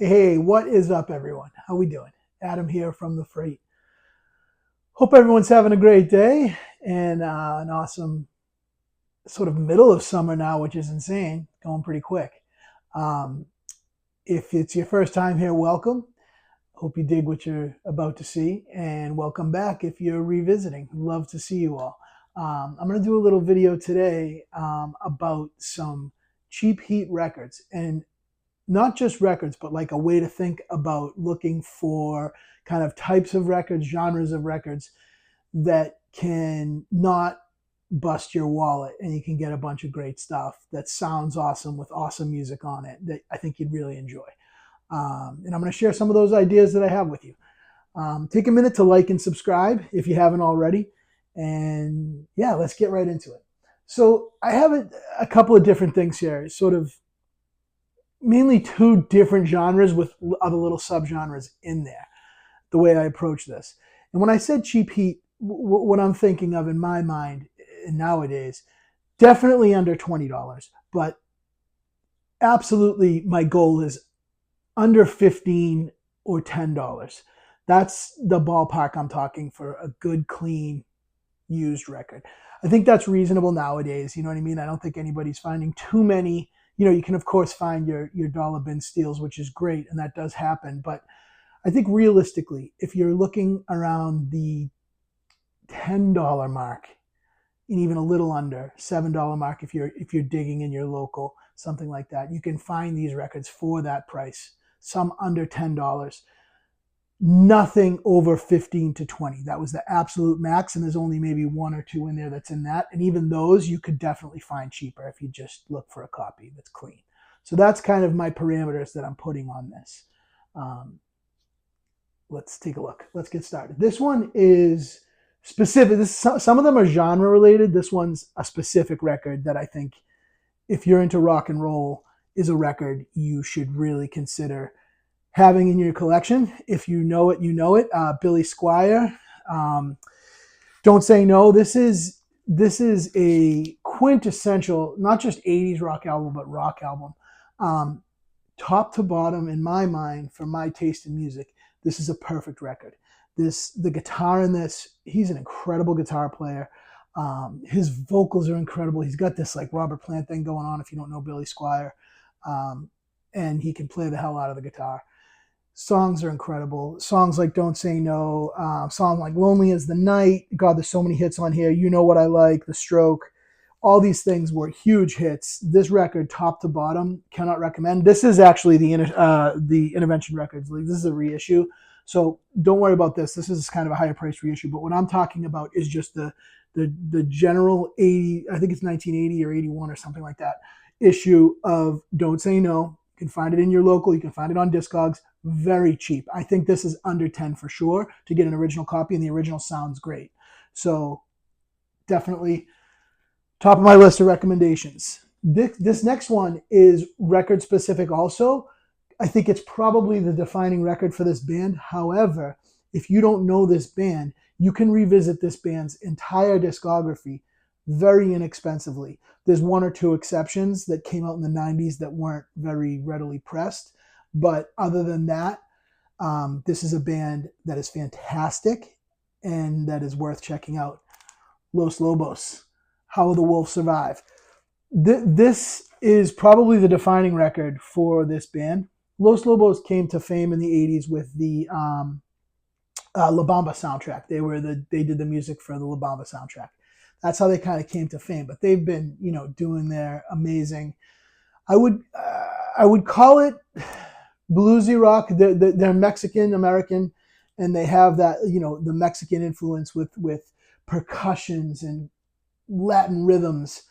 Hey, what is up, everyone? How we doing? Adam here from the Freight. Hope everyone's having a great day and an awesome sort of middle of summer now, which is insane, going pretty quick. Um, if it's your first time here, welcome. Hope you dig what you're about to see, and welcome back if you're revisiting. Love to see you all. I'm going to do a little video today about some cheap heat records, and not just records, but like a way to think about looking for kind of types of records, genres of records that can not bust your wallet and you can get a bunch of great stuff that sounds awesome with awesome music on it that I think you'd really enjoy. And I'm going to share some of those ideas that I have with you. Take a minute to like and subscribe if you haven't already. And yeah, let's get right into it. So I have a couple of different things here, sort of mainly two different genres with other little subgenres in there, the way I approach this. And when I said cheap heat, what I'm thinking of in my mind nowadays, definitely under $20, but absolutely my goal is under 15 or $10. That's the ballpark I'm talking for a good, clean, used record. I think that's reasonable nowadays. You know what I mean? I don't think anybody's finding too many. You can of course find your dollar bin steals, which is great, and that does happen. But I think realistically, if you're looking around the $10 mark, and even a little under $7 mark, if you're digging in your local, something like that, you can find these records for that price. Some under $10. Nothing over 15 to 20. That was the absolute max, and there's only maybe one or two in there that's in that. And even those you could definitely find cheaper if you just look for a copy that's clean. So that's kind of my parameters that I'm putting on this. Let's take a look. Let's get started. This one is specific. Some of them are genre related. This one's a specific record that I think if you're into rock and roll is a record you should really consider having in your collection. If you know it, you know it. Billy Squier, Don't Say No. This is a quintessential, not just 80s rock album, but rock album. Top to bottom, in my mind, for my taste in music, this is a perfect record. The guitar in this, he's an incredible guitar player. His vocals are incredible. He's got this like Robert Plant thing going on if you don't know Billy Squier. And he can play the hell out of the guitar. Songs are incredible. Songs like Don't Say No, songs like Lonely as the Night. God, there's so many hits on here. You Know What I Like, The Stroke. All these things were huge hits. This record, top to bottom, cannot recommend. This is actually the Intervention Records. Like, this is a reissue. So don't worry about this. This is kind of a higher price reissue. But what I'm talking about is just the general 80, I think it's 1980 or 81 or something like that, issue of Don't Say No. You can find it in your local. You can find it on Discogs. Very cheap. I think this is under 10 for sure to get an original copy, and the original sounds great. So definitely top of my list of recommendations. This next one is record specific also. I think it's probably the defining record for this band. However, if you don't know this band, you can revisit this band's entire discography very inexpensively. There's one or two exceptions that came out in the 90s that weren't very readily pressed. But other than that, this is a band that is fantastic and that is worth checking out. Los Lobos, How Will the Wolf Survive? This is probably the defining record for this band. Los Lobos came to fame in the 80s with the La Bamba soundtrack. They did the music for the La Bamba soundtrack. That's how they kind of came to fame. But they've been, doing their amazing. I would call it bluesy rock. They're Mexican American, and they have that, the Mexican influence with percussions and Latin rhythms,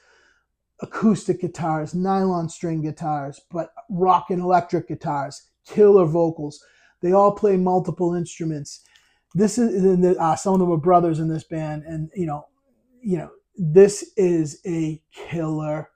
acoustic guitars, nylon string guitars, but rock and electric guitars, killer vocals. They all play multiple instruments. This is some of them are brothers in this band, and this is a killer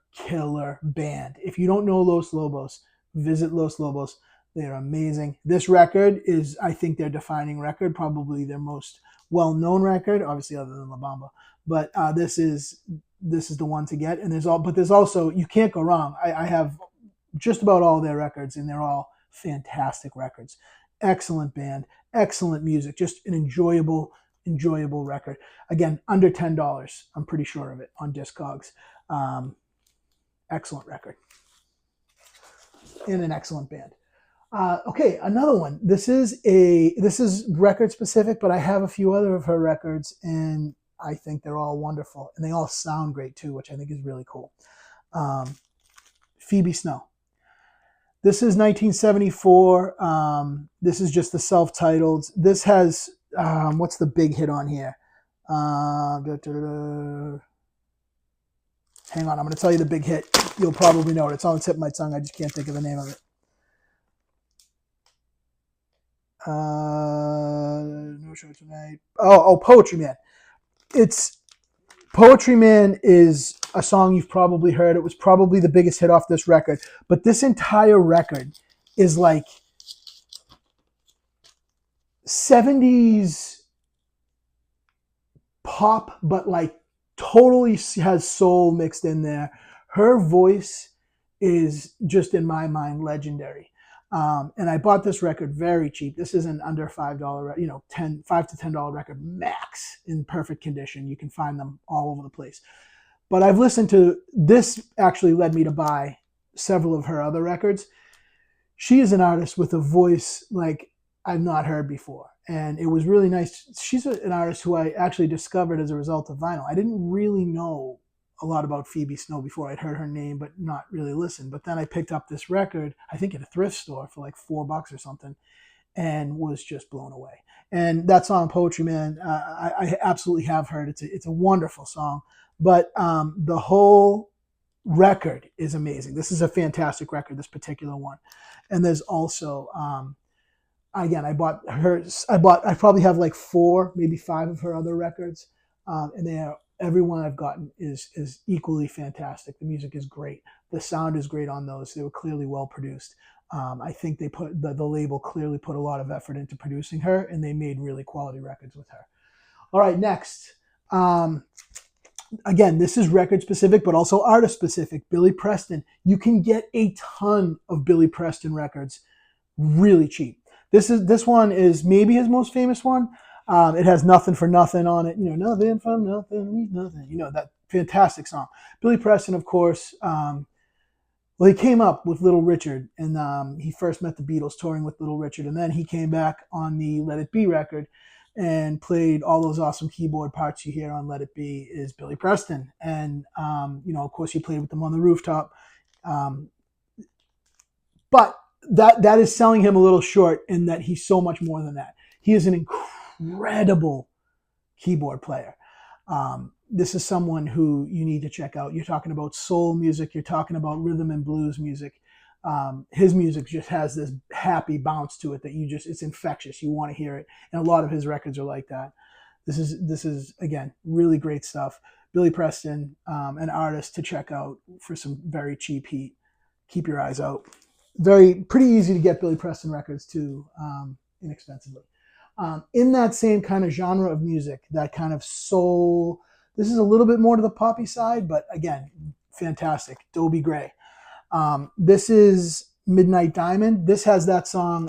band. If you don't know Los Lobos, visit Los Lobos. They're amazing. This record is, I think, their defining record, probably their most well-known record, obviously other than La Bamba. But this is the one to get. And there's also, you can't go wrong. I have just about all their records, and they're all fantastic records. Excellent band, excellent music, just an enjoyable record. Again, under $10, I'm pretty sure of it on Discogs. Excellent record and an excellent band. Okay, another one. This is record specific, but I have a few other of her records, and I think they're all wonderful, and they all sound great too, which I think is really cool. Phoebe Snow. This is 1974. This is just the self-titled. This has what's the big hit on here? Hang on, I'm going to tell you the big hit. You'll probably know it. It's on the tip of my tongue. I just can't think of the name of it. No show tonight. Oh, Poetry Man. Poetry Man is a song you've probably heard. It was probably the biggest hit off this record. But this entire record is like 70s pop, but like totally has soul mixed in there. Her voice is just, in my mind, legendary. And I bought this record very cheap. This is an under $5, $5 to $10 record max in perfect condition. You can find them all over the place. But I've listened to this, actually led me to buy several of her other records. She is an artist with a voice like I've not heard before. And it was really nice. She's an artist who I actually discovered as a result of vinyl. I didn't really know a lot about Phoebe Snow before. I'd heard her name, but not really listened. But then I picked up this record, I think at a thrift store for like $4 or something, and was just blown away. And that song, Poetry Man, I absolutely have heard. It's a wonderful song. But the whole record is amazing. This is a fantastic record, this particular one. And there's also, again, I probably have like 4, maybe 5 of her other records. And every one I've gotten is equally fantastic. The music is great. The sound is great on those. They were clearly well produced. I think they put the label clearly put a lot of effort into producing her, and they made really quality records with her. All right, next. Again, this is record specific, but also artist specific. Billy Preston. You can get a ton of Billy Preston records really cheap. This one is maybe his most famous one. It has Nothing for Nothing on it. Nothing for nothing, nothing. That fantastic song. Billy Preston, of course. Well, he came up with Little Richard, and he first met the Beatles touring with Little Richard, and then he came back on the Let It Be record and played all those awesome keyboard parts you hear on Let It Be is Billy Preston. And, of course, he played with them on the rooftop. But that is selling him a little short in that he's so much more than that. He is an incredible keyboard player. This is someone who you need to check out. You're talking about soul music. You're talking about rhythm and blues music. His music just has this happy bounce to it that it's infectious. You want to hear it. And a lot of his records are like that. This is again, really great stuff. Billy Preston, an artist to check out for some very cheap heat. Keep your eyes out. Pretty easy to get Billy Preston records too, inexpensively. In that same kind of genre of music, that kind of soul, this is a little bit more to the poppy side, but again, fantastic. Dobie Gray. This is Midnight Diamond. This has that song.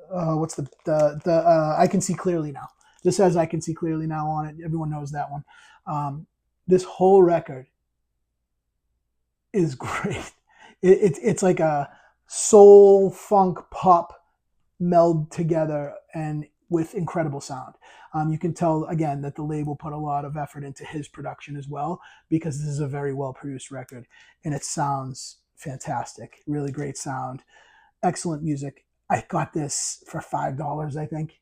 What's the I Can See Clearly Now. This has I Can See Clearly Now on it. Everyone knows that one. This whole record is great. It's like a soul, funk, pop meld together and with incredible sound. You can tell, again, that the label put a lot of effort into his production as well, because this is a very well-produced record, and it sounds fantastic. Really great sound. Excellent music. I got this for $5, I think.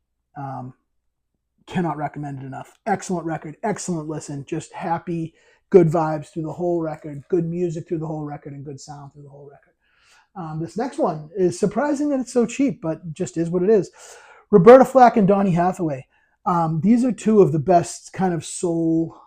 Cannot recommend it enough. Excellent record. Excellent listen. Just happy, good vibes through the whole record. Good music through the whole record and good sound through the whole record. This next one is surprising that it's so cheap, but just is what it is. Roberta Flack and Donny Hathaway. These are two of the best kind of soul,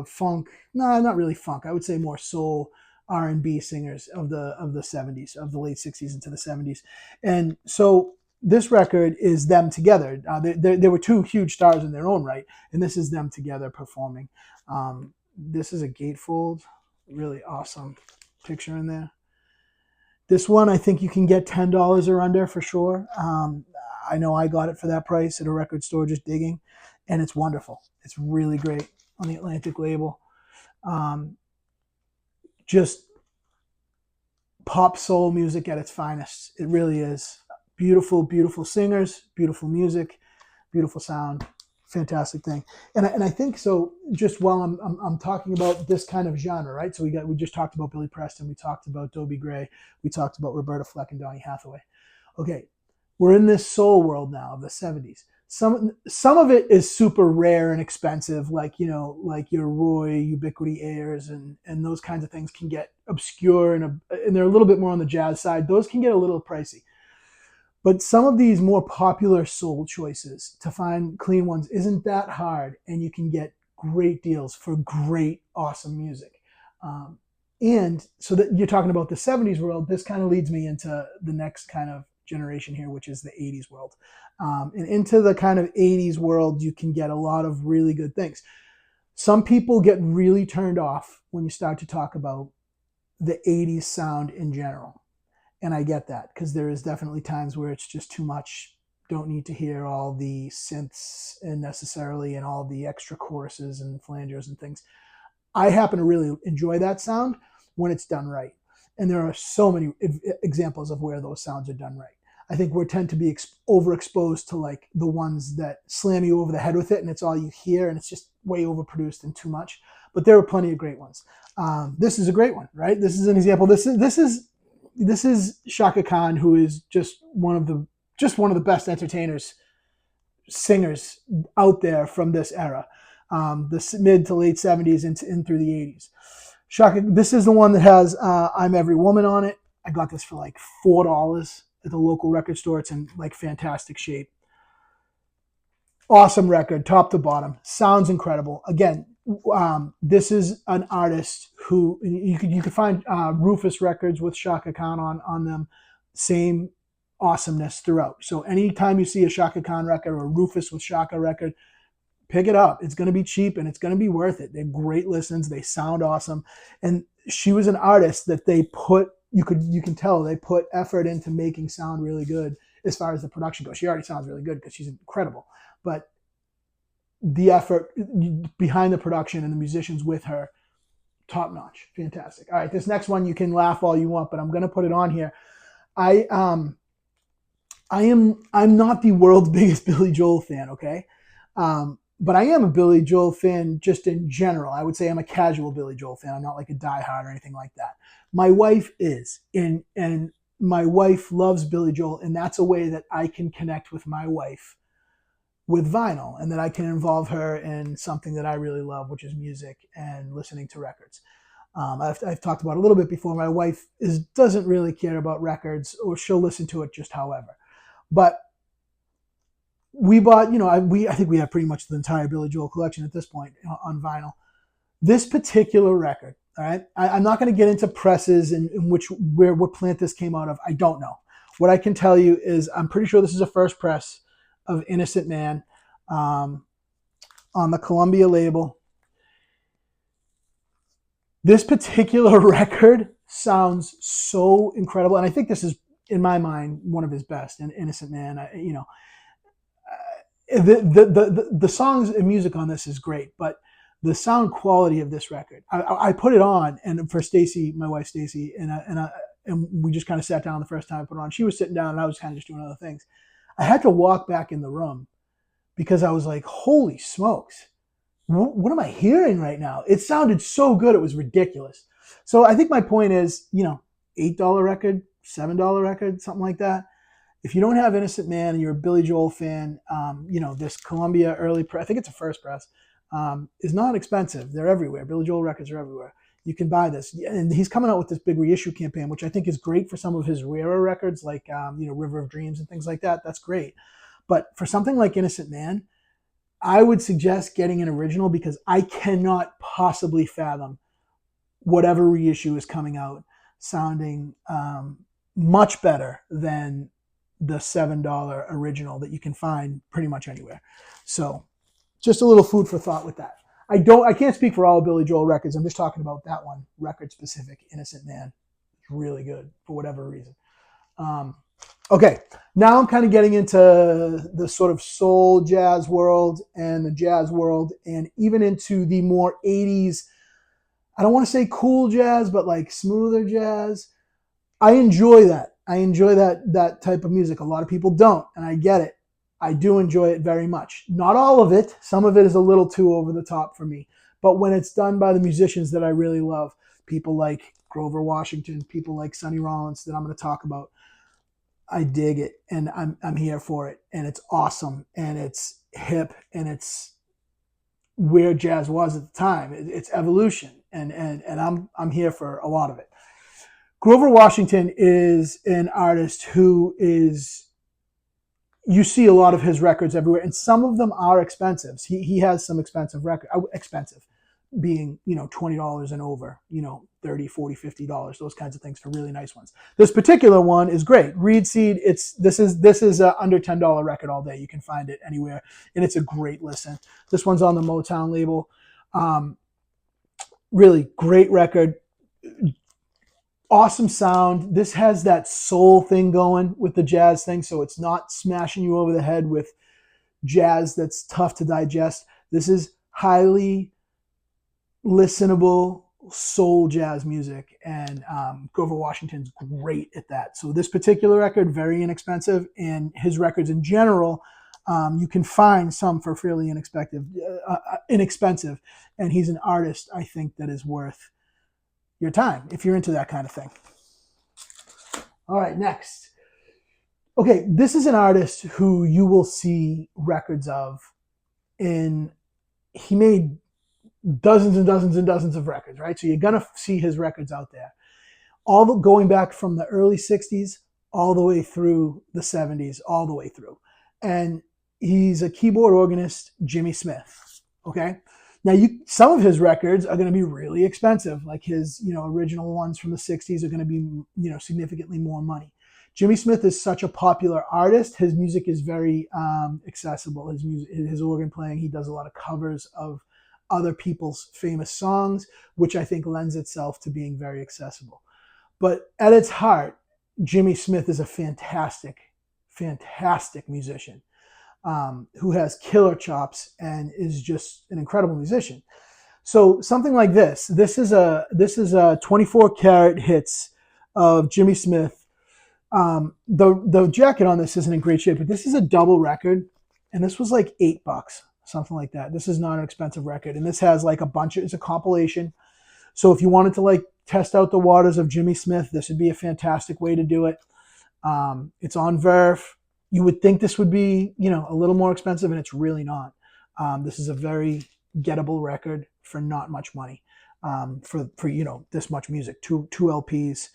funk. No, not really funk. I would say more soul R&B singers of the 70s, of the late 60s into the 70s. And so this record is them together. There were two huge stars in their own right, and this is them together performing. This is a gatefold. Really awesome picture in there. This one, I think you can get $10 or under for sure. I know I got it for that price at a record store just digging, and it's wonderful. It's really great on the Atlantic label. Um, just pop soul music at its finest. It really is. Beautiful, beautiful singers, beautiful music, beautiful sound. Fantastic thing. And I think so. Just while I'm talking about this kind of genre, right? So we just talked about Billy Preston, we talked about Dobie Gray, we talked about Roberta Fleck and Donny Hathaway. Okay, we're in this soul world now of the '70s. Some of it is super rare and expensive, like like your Roy Ubiquity Airs and those kinds of things can get obscure and they're a little bit more on the jazz side. Those can get a little pricey. But some of these more popular soul choices, to find clean ones isn't that hard, and you can get great deals for great, awesome music. And so that you're talking about the '70s world, this kind of leads me into the next kind of generation here, which is the '80s world. And into the kind of '80s world, you can get a lot of really good things. Some people get really turned off when you start to talk about the '80s sound in general. And I get that because there is definitely times where it's just too much. Don't need to hear all the synths and necessarily and all the extra choruses and flangers and things. I happen to really enjoy that sound when it's done right. And there are so many examples of where those sounds are done right. I think we tend to be overexposed to like the ones that slam you over the head with it and it's all you hear and it's just way overproduced and too much. But there are plenty of great ones. This is a great one, right? This is an example. This is Chaka Khan, who is just one of the best entertainers, singers out there from this era, the mid to late '70s in through the '80s. Chaka, this is the one that has "I'm Every Woman" on it. I got this for like $4 at the local record store. It's in like fantastic shape. Awesome record, top to bottom. Sounds incredible. Again, this is an artist who you could find Rufus records with Chaka Khan on them. Same awesomeness throughout. So anytime you see a Chaka Khan record or a Rufus with Chaka record, pick it up. It's going to be cheap and it's going to be worth it. They're great listens. They sound awesome. And she was an artist that they put, you can tell they put effort into making sound really good as far as the production goes. She already sounds really good because she's incredible. But the effort behind the production and the musicians with her, top notch, fantastic. All right, this next one you can laugh all you want, but I'm going to put it on here. I'm not the world's biggest Billy Joel fan, okay, but I am a Billy Joel fan just in general. I would say I'm a casual Billy Joel fan. I'm not like a diehard or anything like that. My wife is, and my wife loves Billy Joel, and that's a way that I can connect with my wife with vinyl, and that I can involve her in something that I really love, which is music and listening to records. I've talked about it a little bit before. My wife doesn't really care about records, or she'll listen to it just however. But we bought, I think we have pretty much the entire Billy Joel collection at this point on vinyl. This particular record, all right, I'm not going to get into presses and what plant this came out of. I don't know. What I can tell you is I'm pretty sure this is a first press of Innocent Man on the Columbia label. This particular record sounds so incredible, and I think this is, in my mind, one of his best. And Innocent Man, the songs and music on this is great, but the sound quality of this record, I put it on, and for Stacy, my wife Stacy, and we just kind of sat down the first time I put it on. She was sitting down, and I was kind of just doing other things. I had to walk back in the room because I was like, holy smokes, what am I hearing right now? It sounded so good. It was ridiculous. So I think my point is, $8 record, $7 record, something like that. If you don't have Innocent Man and you're a Billy Joel fan, this Columbia early press, I think it's a first press, is not expensive. They're everywhere. Billy Joel records are everywhere. You can buy this. And he's coming out with this big reissue campaign, which I think is great for some of his rarer records, like, River of Dreams and things like that. That's great. But for something like Innocent Man, I would suggest getting an original, because I cannot possibly fathom whatever reissue is coming out sounding much better than the $7 original that you can find pretty much anywhere. So just a little food for thought with that. I can't speak for all of Billy Joel records. I'm just talking about that one record specific, Innocent Man. It's really good for whatever reason. Okay, now I'm kind of getting into the sort of soul jazz world and the jazz world, and even into the more 80s, I don't want to say cool jazz, but like smoother jazz. I enjoy that. I enjoy that type of music. A lot of people don't, and I get it. I do enjoy it very much. Not all of it. Some of it is a little too over the top for me. But when it's done by the musicians that I really love, people like Grover Washington, people like Sonny Rollins that I'm going to talk about, I dig it, and I'm here for it, and it's awesome, and it's hip, and it's where jazz was at the time. It's evolution, and I'm here for a lot of it. Grover Washington is an artist who is, you see a lot of his records everywhere, and some of them are expensive. He has some expensive record, expensive being, $20 and over, 30, 40, $50, those kinds of things for really nice ones. This particular one is great. Reed Seed, this is a under $10 record all day. You can find it anywhere, and it's a great listen. This one's on the Motown label. Really great record. Awesome sound. This has that soul thing going with the jazz thing, so it's not smashing you over the head with jazz that's tough to digest. This is highly listenable soul jazz music, and Grover Washington's great at that. So this particular record, very inexpensive, and his records in general, you can find some for fairly inexpensive, and he's an artist, I think, that is worth your time if you're into that kind of thing. All right, next. Okay, this is an artist who you will see records of, and he made dozens and dozens and dozens of records, right? So you're gonna see his records out there, going back from the early 60s all the way through the 70s, all the way through. And he's a keyboard organist, Jimmy Smith. Okay, now some of his records are going to be really expensive, like his original ones from the 60s are going to be significantly more money. Jimmy Smith is such a popular artist. His music is very accessible. His organ playing, he does a lot of covers of other people's famous songs, which I think lends itself to being very accessible. But at its heart, Jimmy Smith is a fantastic, fantastic musician who has killer chops and is just an incredible musician. So something like this is a 24 karat hits of Jimmy Smith. The jacket on this isn't in great shape, but this is a double record, and this was like $8, something like that. This is not an expensive record, and this has like it's a compilation. So if you wanted to like test out the waters of Jimmy Smith, this would be a fantastic way to do it. It's on Verve. You would think this would be, a little more expensive, and it's really not. This is a very gettable record for not much money. For this much music, two LPs.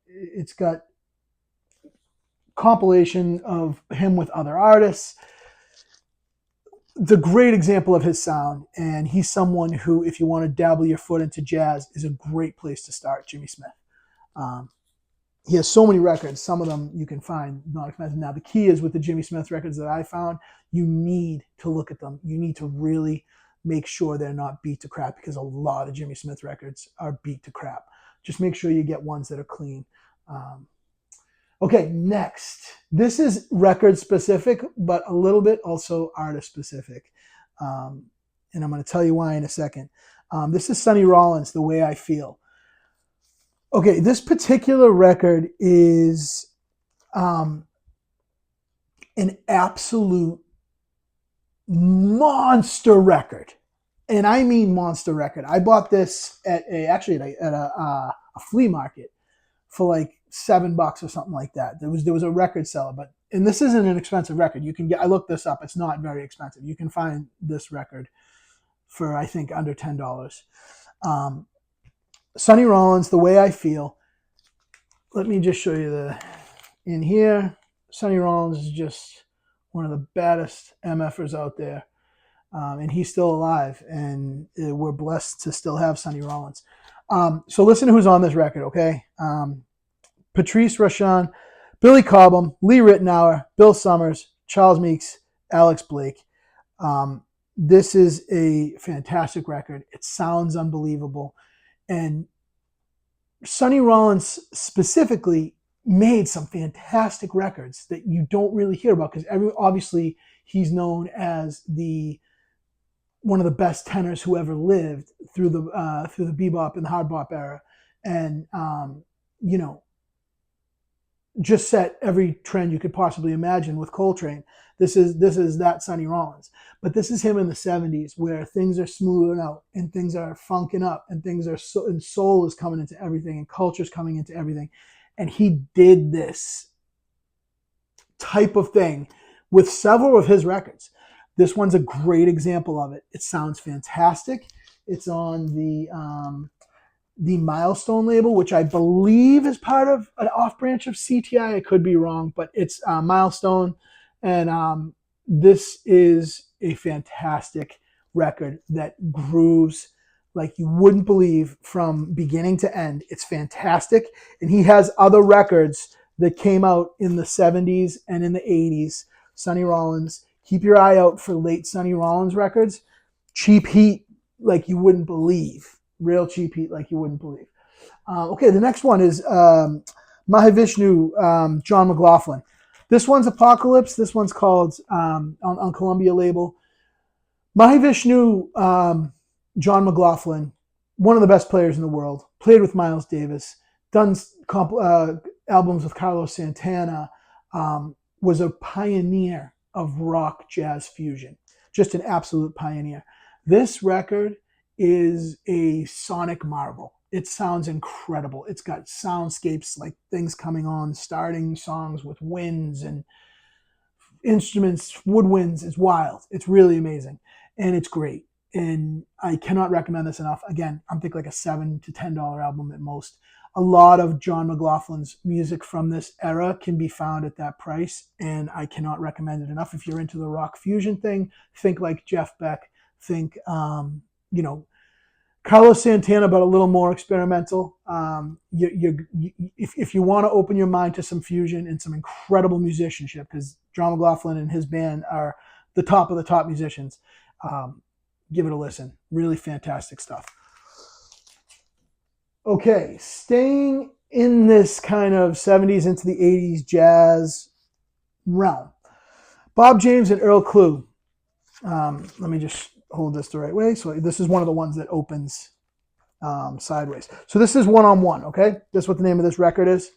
It's got compilation of him with other artists. It's a great example of his sound, and he's someone who, if you want to dabble your foot into jazz, is a great place to start. Jimmy Smith. He has so many records. Some of them you can find not expensive. Now, the key is with the Jimmy Smith records that I found, you need to look at them. You need to really make sure they're not beat to crap, because a lot of Jimmy Smith records are beat to crap. Just make sure you get ones that are clean. Okay, next. This is record specific, but a little bit also artist specific. And I'm going to tell you why in a second. This is Sonny Rollins, The Way I Feel. Okay, this particular record is an absolute monster record. And I mean monster record. I bought this at a flea market for like $7 or something like that. There was a record seller, and this isn't an expensive record. I looked this up. It's not very expensive. You can find this record for, I think, under $10. Sonny Rollins, The Way I Feel. Let me just show you in here. Sonny Rollins is just one of the baddest MFers out there. And he's still alive, and we're blessed to still have Sonny Rollins. So listen to who's on this record, okay? Patrice Rushen, Billy Cobham, Lee Ritenour, Bill Summers, Charles Meeks, Alex Blake. This is a fantastic record. It sounds unbelievable. And Sonny Rollins specifically made some fantastic records that you don't really hear about because obviously he's known as the one of the best tenors who ever lived through the bebop and the hard bop era, and you know, just set every trend you could possibly imagine with Coltrane. This is that Sonny Rollins, but this is him in the '70s where things are smoothing out and things are funking up and things are and soul is coming into everything and culture's coming into everything, and he did this type of thing with several of his records. This one's a great example of it. It sounds fantastic. It's on the Milestone label, which I believe is part of an off branch of CTI. I could be wrong, but it's Milestone. And this is a fantastic record that grooves like you wouldn't believe from beginning to end. It's fantastic. And he has other records that came out in the 70s and in the 80s. Sonny Rollins. Keep your eye out for late Sonny Rollins records. Cheap Heat like you wouldn't believe. Real cheap heat like you wouldn't believe. Okay, the next one is Mahavishnu, John McLaughlin. This one's Apocalypse. This one's called, on Columbia label. Mahavishnu, John McLaughlin, one of the best players in the world. Played with Miles Davis. Done albums with Carlos Santana. Was a pioneer of rock jazz fusion. Just an absolute pioneer. This record is a sonic marvel. It sounds incredible. It's got soundscapes like things coming on, starting songs with winds and instruments, woodwinds. It's wild. It's really amazing. And it's great. And I cannot recommend this enough. Again, I'm thinking like a $7 to $10 album at most. A lot of John McLaughlin's music from this era can be found at that price, and I cannot recommend it enough. If you're into the rock fusion thing, think like Jeff Beck, think, Carlos Santana, but a little more experimental. If you want to open your mind to some fusion and some incredible musicianship, because John McLaughlin and his band are the top of the top musicians, give it a listen. Really fantastic stuff. Okay, staying in this kind of 70s into the 80s jazz realm. Bob James and Earl Klugh. Let me just hold this the right way. So this is one of the ones that opens sideways. So this is one-on-one, okay? This is what the name of this record is.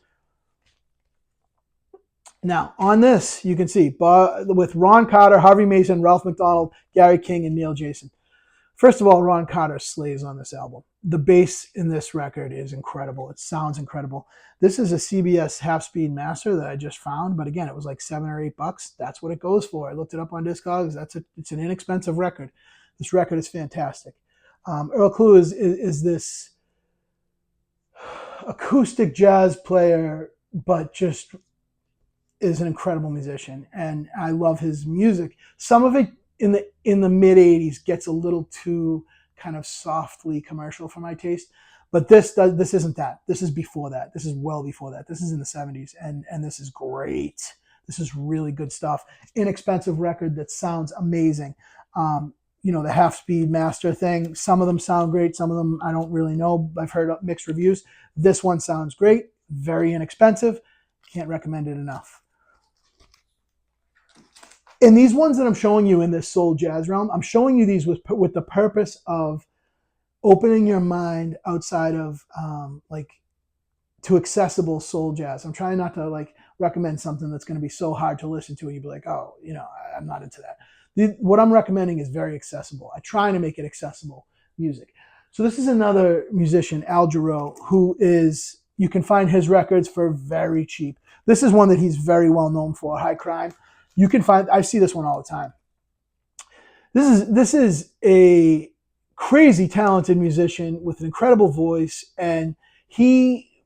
Now, on this, you can see with Ron Carter, Harvey Mason, Ralph McDonald, Gary King, and Neil Jason. First of all, Ron Carter slays on this album. The bass in this record is incredible. It sounds incredible. This is a CBS half-speed master that I just found, but again, it was like $7 or $8. That's what it goes for. I looked it up on Discogs. It's an inexpensive record. This record is fantastic. Earl Klugh is this acoustic jazz player, but just is an incredible musician, and I love his music. Some of it in the mid 80s gets a little too kind of softly commercial for my taste, but this isn't that. This is before that. This is well before that. This is in the 70s, and this is great. This is really good stuff. Inexpensive record that sounds amazing. The half-speed master thing. Some of them sound great. Some of them I don't really know. I've heard mixed reviews. This one sounds great. Very inexpensive. Can't recommend it enough. And these ones that I'm showing you in this soul jazz realm, I'm showing you these with the purpose of opening your mind outside of to accessible soul jazz. I'm trying not to recommend something that's going to be so hard to listen to and you'd be like, oh, I'm not into that. What I'm recommending is very accessible. I try to make it accessible music. So this is another musician, Al Jarreau, you can find his records for very cheap. This is one that he's very well known for, High Crime. I see this one all the time. This is a crazy talented musician with an incredible voice, and he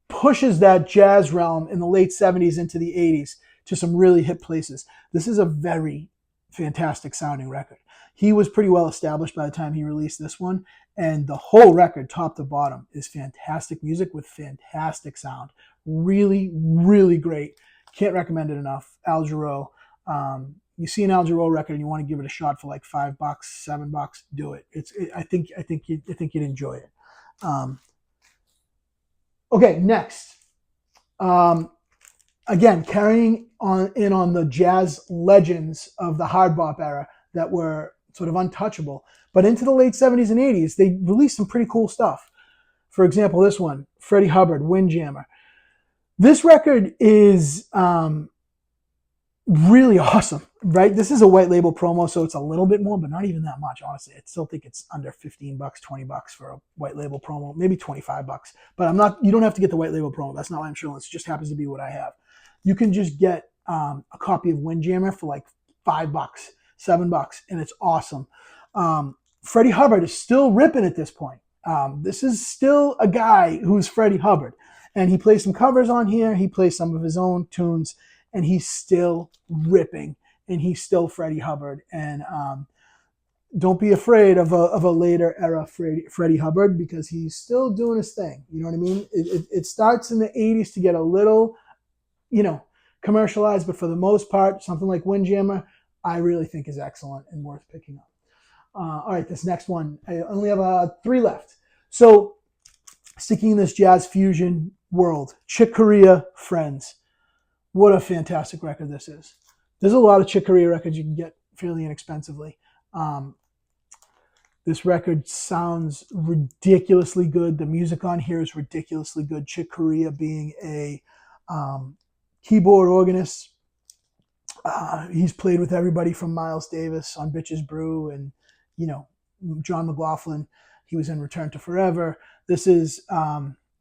pushes that jazz realm in the late 70s into the 80s to some really hip places. This is a very fantastic sounding record. He was pretty well established by the time he released this one, and the whole record, top to bottom, is fantastic music with fantastic sound. Really, really great. Can't recommend it enough. Al Jarreau. You see an Al Jarreau record and you want to give it a shot for like $5, $7, do it. I think you'd enjoy it. Okay, next. Again, carrying on the jazz legends of the hard bop era that were sort of untouchable. But into the late 70s and 80s, they released some pretty cool stuff. For example, this one, Freddie Hubbard, Windjammer. This record is really awesome, right? This is a white label promo, so it's a little bit more, but not even that much, honestly. I still think it's under $15, $20 for a white label promo, maybe $25. But you don't have to get the white label promo. That's not why I'm showing this. It just happens to be what I have. You can just get a copy of Windjammer for like $5, $7, and it's awesome. Freddie Hubbard is still ripping at this point. This is still a guy who's Freddie Hubbard. And he plays some covers on here. He plays some of his own tunes. And he's still ripping, and he's still Freddie Hubbard. And don't be afraid of a later era Freddie Hubbard, because he's still doing his thing. You know what I mean? It starts in the 80s to get a little, commercialized, but for the most part, something like Windjammer, I really think is excellent and worth picking up. All right, this next one, I only have 3 left. So, sticking in this jazz fusion world, Chick Corea, Friends. What a fantastic record this is. There's a lot of Chick Corea records you can get fairly inexpensively. This record sounds ridiculously good. The music on here is ridiculously good. Chick Corea being a keyboard organist. He's played with everybody from Miles Davis on Bitches Brew and, John McLaughlin. He was in Return to Forever. This is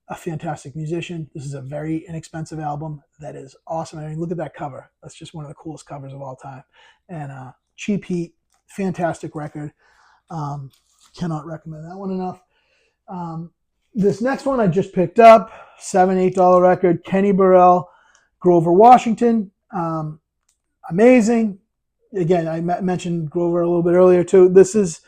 a fantastic musician. This is a very inexpensive album that is awesome. I mean, look at that cover. That's just one of the coolest covers of all time. And Cheap Heat, fantastic record. Cannot recommend that one enough. This next one I just picked up, $7, $8 record, Kenny Burrell, Grover Washington. Amazing. Again, I mentioned Grover a little bit earlier too. This is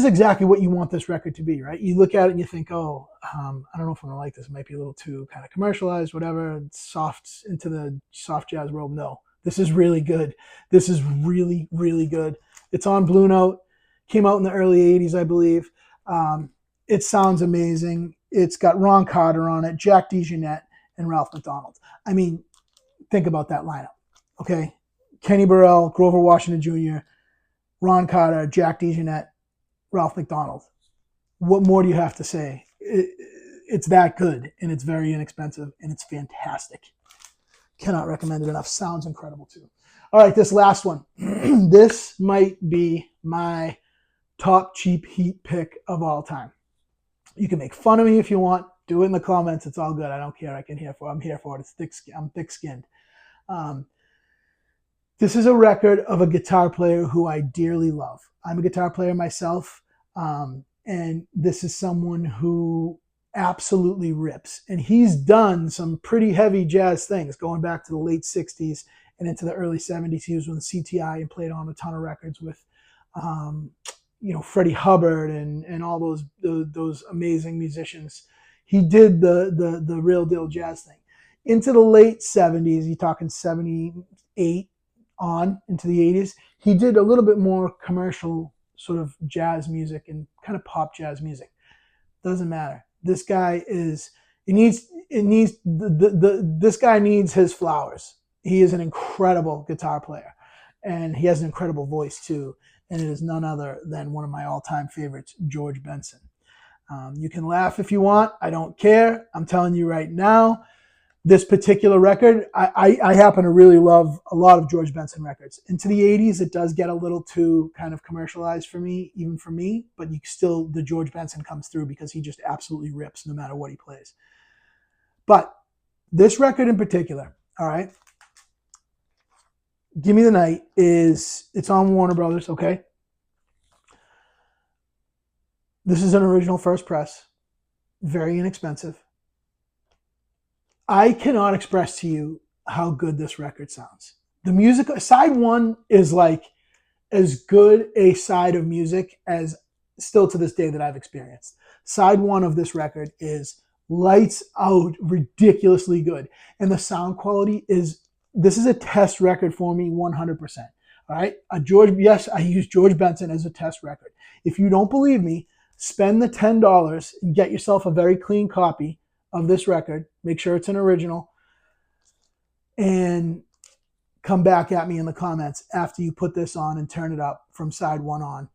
exactly what you want this record to be, right? You look at it and you think, I don't know if I'm going to like this. It might be a little too kind of commercialized, whatever, soft into the soft jazz world. No, this is really good. This is really, really good. It's on Blue Note. Came out in the early 80s, I believe. It sounds amazing. It's got Ron Carter on it, Jack DeJohnette, and Ralph McDonald. I mean, think about that lineup, okay? Kenny Burrell, Grover Washington Jr., Ron Carter, Jack DeJohnette, Ralph McDonald. What more do you have to say? It's that good, and it's very inexpensive, and it's fantastic. Cannot recommend it enough. Sounds incredible too. All right, this last one. This might be my top Cheap Heat pick of all time. You can make fun of me if you want. Do it in the comments. It's all good. I don't care. I'm here for it. I'm thick-skinned. This is a record of a guitar player who I dearly love. I'm a guitar player myself, and this is someone who absolutely rips. And he's done some pretty heavy jazz things going back to the late 60s and into the early 70s. He was with CTI and played on a ton of records with, Freddie Hubbard and all those amazing musicians. He did the real deal jazz thing. Into the late 70s, you're talking 78 on into the 80s, he did a little bit more commercial sort of jazz music and kind of pop jazz music. Doesn't matter. This guy this guy needs his flowers. He is an incredible guitar player, and he has an incredible voice too. And it is none other than one of my all-time favorites, George Benson. You can laugh if you want. I don't care. I'm telling you right now, this particular record, I happen to really love a lot of George Benson records. Into the 80s, it does get a little too kind of commercialized for me, even for me, but the George Benson comes through because he just absolutely rips no matter what he plays. But this record in particular, all right, Give Me the Night it's on Warner Brothers, okay? This is an original first press, very inexpensive. I cannot express to you how good this record sounds. The music, side one is like as good a side of music as still to this day that I've experienced. Side one of this record is lights out, ridiculously good. And the sound quality this is a test record for me 100%. All right. Yes, I use George Benson as a test record. If you don't believe me, spend the $10 and get yourself a very clean copy of this record. Make sure it's an original. And come back at me in the comments after you put this on and turn it up from side one on.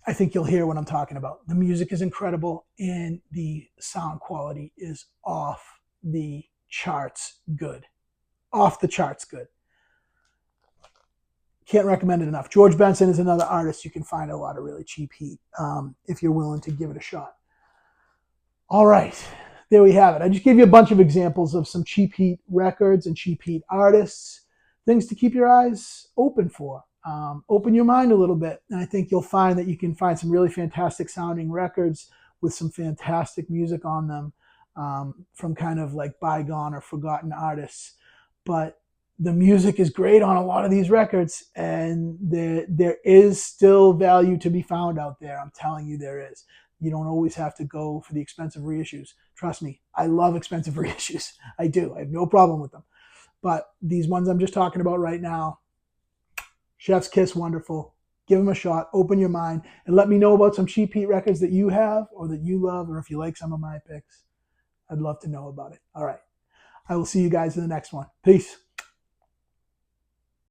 I think you'll hear what I'm talking about. The music is incredible and the sound quality is off the charts good. Off the charts good. Can't recommend it enough. George Benson is another artist you can find a lot of really cheap heat if you're willing to give it a shot. All right, there we have it. I just gave you a bunch of examples of some cheap heat records and cheap heat artists, things to keep your eyes open for. Open your mind a little bit, and I think you'll find that you can find some really fantastic sounding records with some fantastic music on them from kind of like bygone or forgotten artists. But the music is great on a lot of these records, and there is still value to be found out there. I'm telling you, there is. You don't always have to go for the expensive reissues. Trust me, I love expensive reissues. I do. I have no problem with them. But these ones I'm just talking about right now, Chef's Kiss, wonderful. Give them a shot. Open your mind and let me know about some cheap heat records that you have or that you love, or if you like some of my picks. I'd love to know about it. All right. I will see you guys in the next one. Peace.